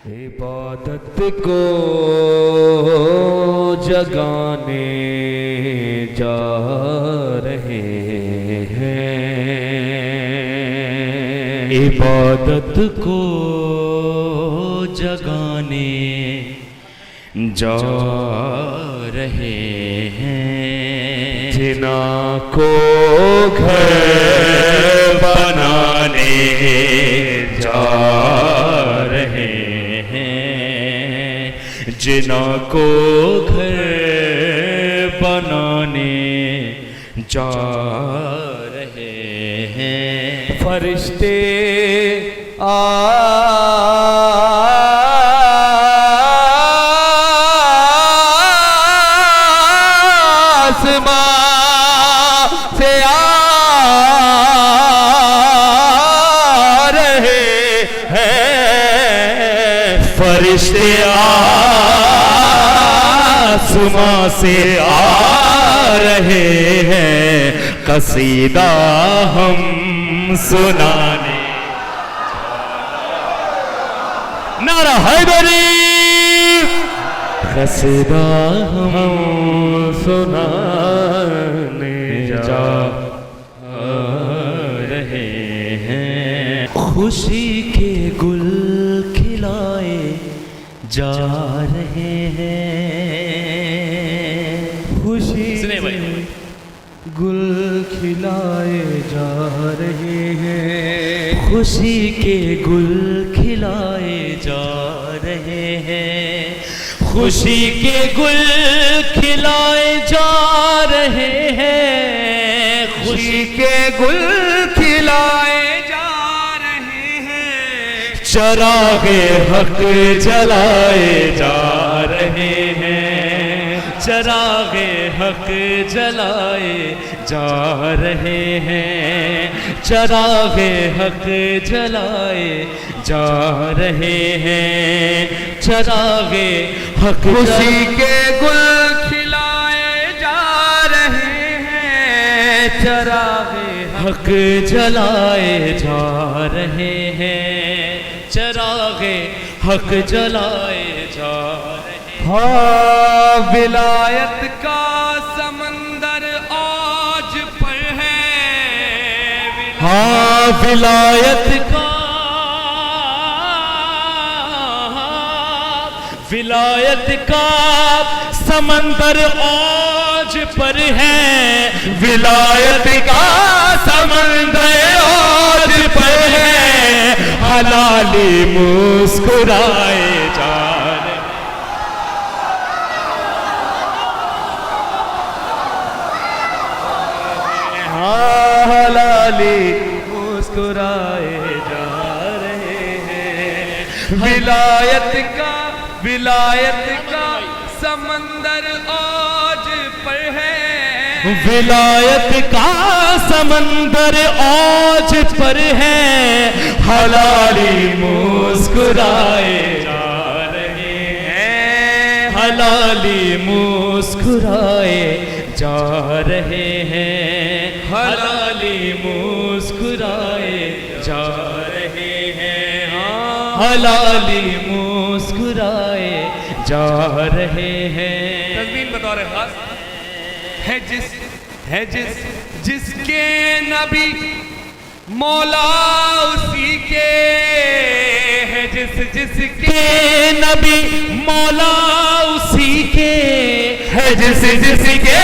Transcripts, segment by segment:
عبادت کو جگانے جا رہے ہیں، عبادت کو جگانے جا رہے ہیں، جنا کو گھر بنانے جا رہے ہیں، جنا کو گھر بنانے جا رہے ہیں، فرشتے آسمان سے آ رہے ہیں، فرشتے آسمان سے آ رہے ہیں، قصیدہ ہم سنانے، نعرہ حیدری، قصیدہ ہم سنانے جا رہے ہیں، خوشی کے گل کھلائے جا رہے ہیں، خوشی کے گل کھلائے جا رہے ہیں، خوشی کے گل کھلائے جا رہے ہیں، خوشی کے گل کھلائے جا رہے ہیں، خوشی کے گل کھلائے جا رہے ہیں، چراغ حق جلائے جا رہے ہیں، چراغ حق جلائے جا رہے ہیں، چراغ حق جلائے جا رہے ہیں، چراغ حق، خوشی کے گل کھلائے جا رہے ہیں، چراغ حق جلائے جا رہے ہیں، چراغ حق جلائے جا رہے ہیں، ہاں ولایت کا سمندر آج پر ہے، ہاں ولایت کا، ولایت کا سمندر آج پر ہے، ولایت کا سمندر آج پر ہے، حلالی مسکرائے جا رہے ہیں، ہاں حلالی مسکرائے جا رہے ہیں، ولایت کا، ولایت کا سمندر آج پر ہے، ولایت کا سمندر آج پر ہے، حلالی مسکرائے جا رہے ہیں، حلالی مسکرائے جا رہے ہیں، حلالی مسکرائے جا رہے ہیں، حلالی مسکرائے جا رہے ہیں، تزمین بطور خاص ہے جس کے نبی مولا اسی کے ہے، جس کے نبی مولا اسی کے ہے، جس کے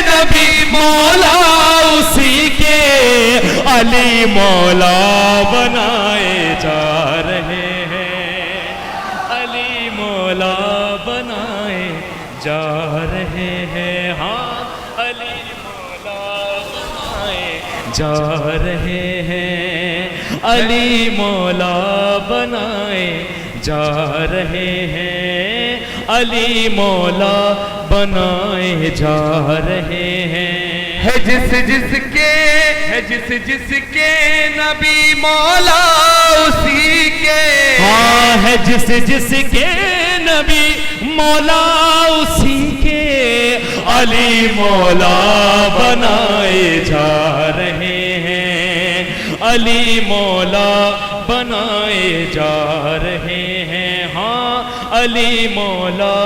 نبی مولا اسی کے، علی مولا بنائے جا رہے ہیں، علی مولا بنائے جا رہے ہیں، ہاں علی مولا بنائے جا رہے ہیں، علی مولا بنائے جا رہے ہیں، علی مولا بنائے جا رہے ہیں، ہے جس کے نبی مولا اسی کے، ہاں ہے جس کے نبی مولا اسی کے، علی مولا بنائے جا رہے ہیں، علی مولا بنائے جا رہے ہیں، ہاں علی مولا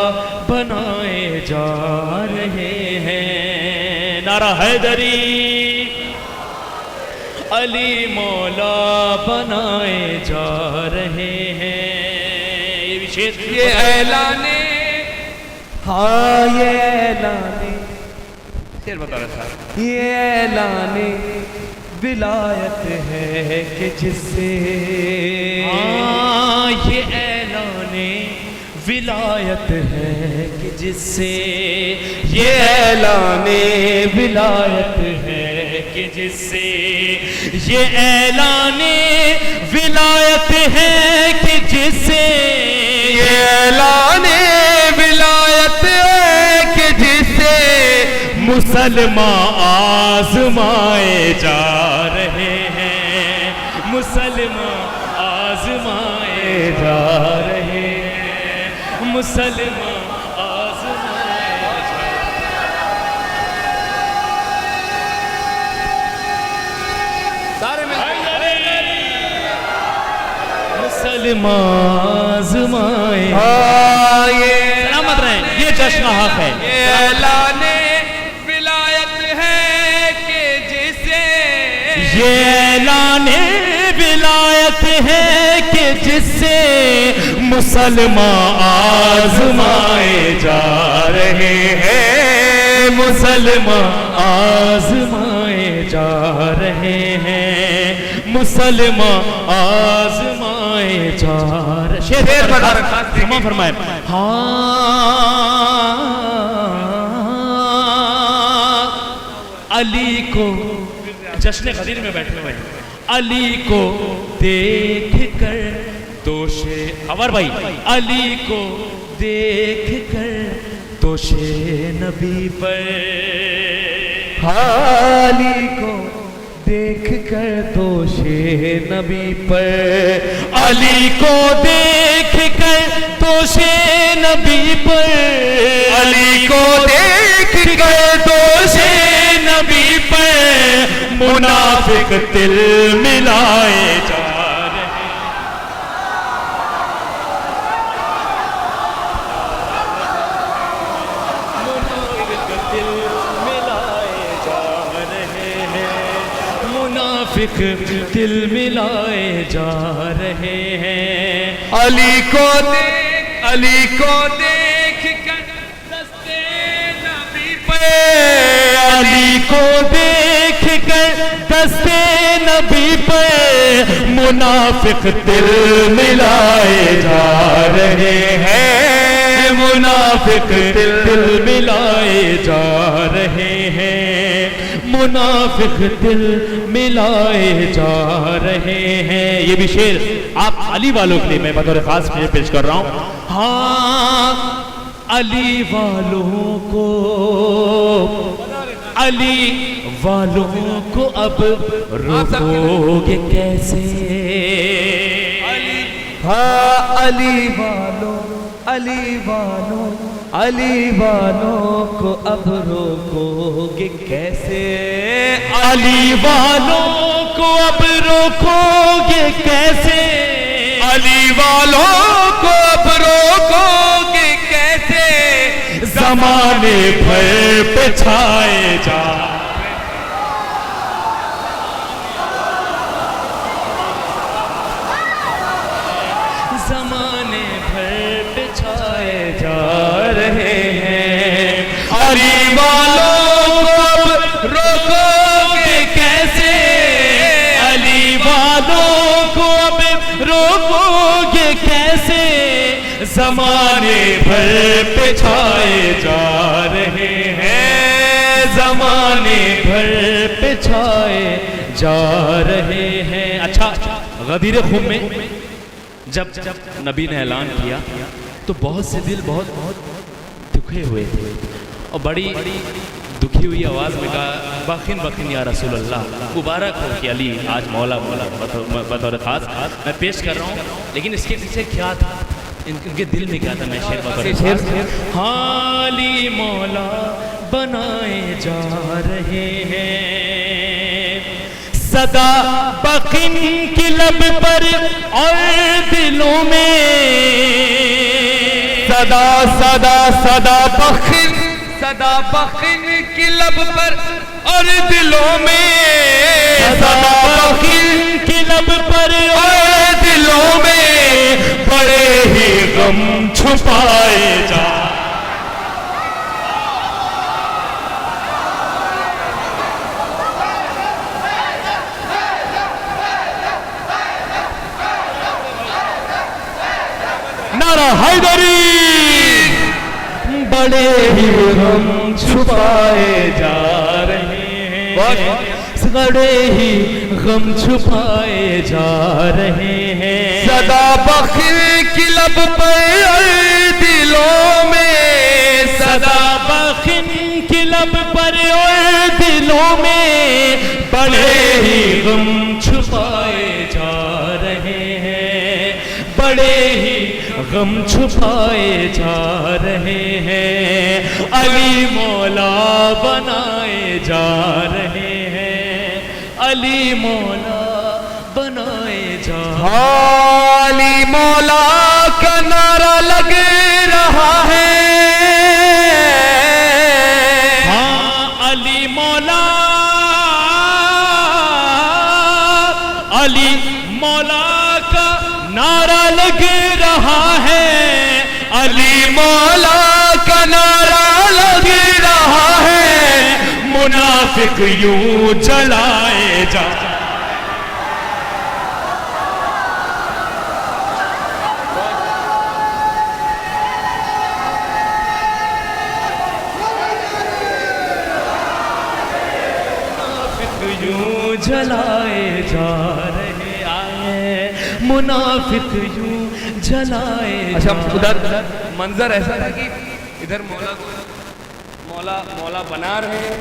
بنائے جا رہے ہیں. نعرہ حیدری. علی مولا بنائے جا رہے ہیں. یہ بھی شعر یہ اعلان ہاں یہ اعلان شعر بتا رہا تھا. یہ اعلان ولایت ہے کہ جس سے ہاں یہ اعلان ولایت ہے کہ جس سے یہ اعلان ولایت ہے کہ جس سے یہ اعلان ولایت ہے کہ جس سے یہ اعلان ولایت ہے کہ جس سے مسلمان آزمائے جا رہے ہیں. مسلمان آزمائے جا رہے ہیں. مسلمان آزمائے جا سارے مسلمان آزمائے. یہ سلامت رہیں. یہ جشن حق ہے. یہ اعلان ولایت ہے کہ جسے یہ اعلان ولایت ہے کہ جس سے مسلمان آزمائے جا رہے ہیں. مسلمان آزمائے جا رہے ہیں. مسلمان آزمائے جا رہے. شعر بتا رہا تھا. فرمائے ہاں علی کو جشن غدیر میں بیٹھے ہوئے ہیں. علی کو دیکھ کر دوشے خبر بھائی. علی کو دیکھ کر دوشے نبی پر. علی کو دیکھ کر دوشے نبی پر. علی کو دیکھ کر دوشے نبی پر. علی کو دیکھ کر دوشے نبی پر منافق دل ملائے جا رہے ہیں. منافق دل ملائے جا رہے ہیں. منافق دل ملائے جا رہے ہیں. علی کو دیکھ کر دستے نبی پر. علی کو دیکھ کر دستے نبی پر منافق دل ملائے جا رہے ہیں. منافق دل ملائے جا رہے ہیں. منافق دل ملائے جا رہے ہیں. یہ بھی شعر آپ علی والوں کے لیے میں بطور خاص پیش کر رہا ہوں. ہاں علی والوں کو علی والوں کو اب روکو گے کیسے. ہاں علی والوں کو اب روکو گے کیسے. علی والوں کو اب روکو گے کیسے. علی والوں کو اب روکو گے کیسے. زمانے بھر پہ چھائے جا. زمانے بھر پہ چھائے جا رہے ہیں. علی والوں کو اب روکو گے کیسے. علی والوں کو اب روکو گے کیسے. زمانے بھر پہ چھائے جا رہے ہیں. زمانے بھر پہ چھائے جا رہے ہیں. اچھا غدیر خم میں جب نبی نے اعلان کیا تو بہت سے دل بہت دکھے ہوئے تھے اور بڑی دکھی ہوئی آواز میں کہا بخن بخن یا رسول اللہ. مبارک ہو کہ علی آج مولا بطور خاص میں پیش کر رہا ہوں. لیکن اس کے پیچھے کیا تھا, ان کے دل میں کیا تھا, میں شعر بطور ہاں علی مولا بنائے جا رہے ہیں. صدا بخن کی لب پر اور دلوں میں صدا صدا صدا بخن کی لب پر اور دلوں میں صدا بخن کی لب پر اور دلوں میں بڑے ہی غم چھپائے جا نعرہ حیدری بڑے ہی غم چھپائے جا رہے ہیں بڑے ہی غم چھپائے جا رہے ہیں صدا بخن کی لب پر دلوں میں صدا بخن کی لب پر دلوں میں بڑے ہی غم چھپائے جا رہے ہیں بڑے ہی غم چھپائے جا رہے ہیں علی مولا بنائے جا رہے ہیں علی مولا بنائے جا علی مولا کا نعرہ لگ رہا ہے ہاں علی مولا علی مولا کا نعرہ لگ رہا ہے علی مولا کا نعرہ لگ رہا ہے منافق یوں جلائے جا منافق یوں جلائے جا رہے آئے منافق یوں جلائے اچھا ادھر منظر ایسا تھا کہ ادھر مولا بنا رہے ہیں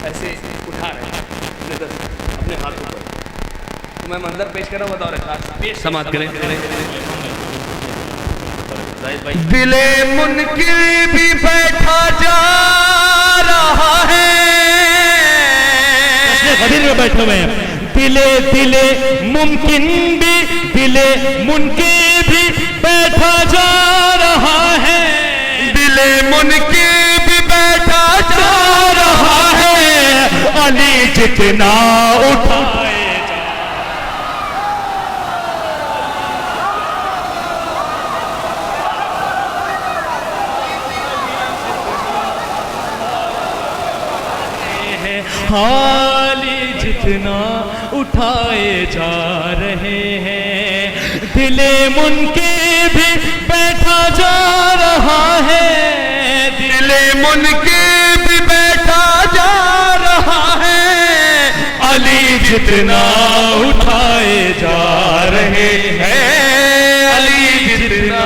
ایسے اٹھا رہے ہیں اپنے ہاتھوں پر تو میں منظر پیش کر رہا ہوں بطور خاص سماعت کریں دل منکر بھی بیٹھا جا رہا ہے غدیر میں بیٹھے ہوئے ہیں دل ممکن بھی دل منکر بھی بیٹھا جا رہا ہے دل منکر بھی بیٹھا جا رہا ہے علی جتنا اٹھائے علی جتنا اٹھائے جا رہے ہیں دل منکر بھی بیٹھا جا رہا ہے دل منکر بھی بیٹھا جا رہا ہے علی جتنا اٹھائے جا رہے ہیں علی جتنا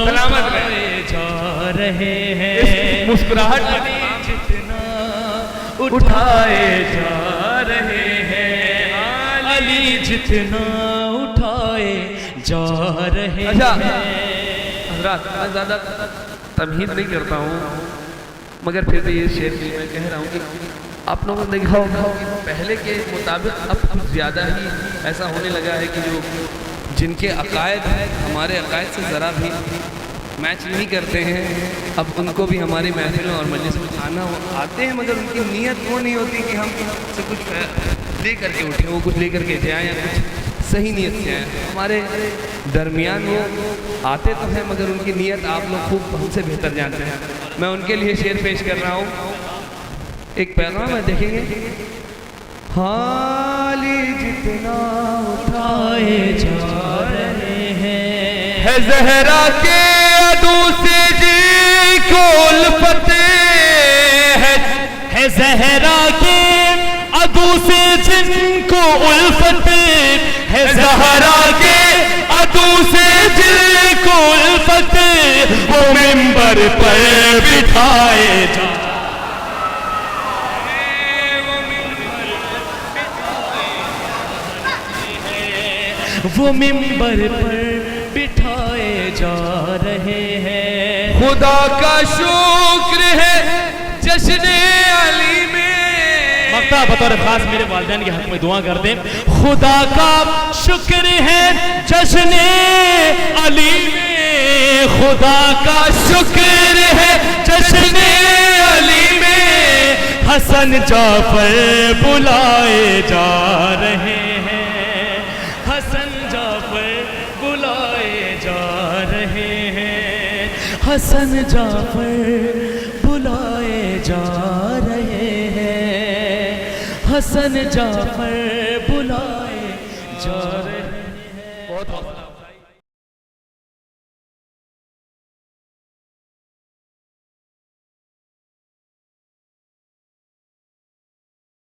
اٹھائے جا رہے ہیں مسکراہٹ اٹھائے جا رہے ہیں علی جتنا اٹھائے جا رہے ہیں حضرات میں زیادہ تمہید نہیں کرتا ہوں مگر پھر بھی یہ شعر میں کہہ رہا ہوں کہ آپ لوگوں نے دیکھا ہوگا پہلے کے مطابق اب کچھ زیادہ ہی ایسا ہونے لگا ہے کہ جو جن کے عقائد ہمارے عقائد سے ذرا بھی میچ نہیں کرتے ہیں اب ان کو بھی ہماری محفلوں اور مجلس میں آتے ہیں مگر ان کی نیت وہ نہیں ہوتی کہ ہم سے کچھ لے کر کے اٹھیں وہ کچھ لے کر کے جائیں یا کچھ صحیح نیت سے آئیں ہمارے درمیان وہ آتے تو ہیں مگر ان کی نیت آپ لوگ خوب ہم سے بہتر جانتے ہیں میں ان کے لیے شعر پیش کر رہا ہوں ایک پیغام ہے دیکھیں گے علی جتنا اٹھائے جا رہے ہیں ہے زہرا کے عدو سے جی کو الفت ہے زہرا کے عدو سے جن کو الفت ہے زہرا کے عدو سے جن کو الفت وہ منبر پر بٹھائے جا وہ منبر پر بٹھائے جا رہے ہیں خدا کا شکر ہے جشن علی میں مقطع بطور خاص میرے والدین کے حق میں دعا کر دیں خدا کا شکر ہے جشن علی میں خدا کا شکر ہے جشن علی میں حسن جعفر بلائے جا رہے ہیں، حسن جعفر بلائے جا رہے ہیں، حسن جعفر بلائے جا رہے ہیں، حسن جعفر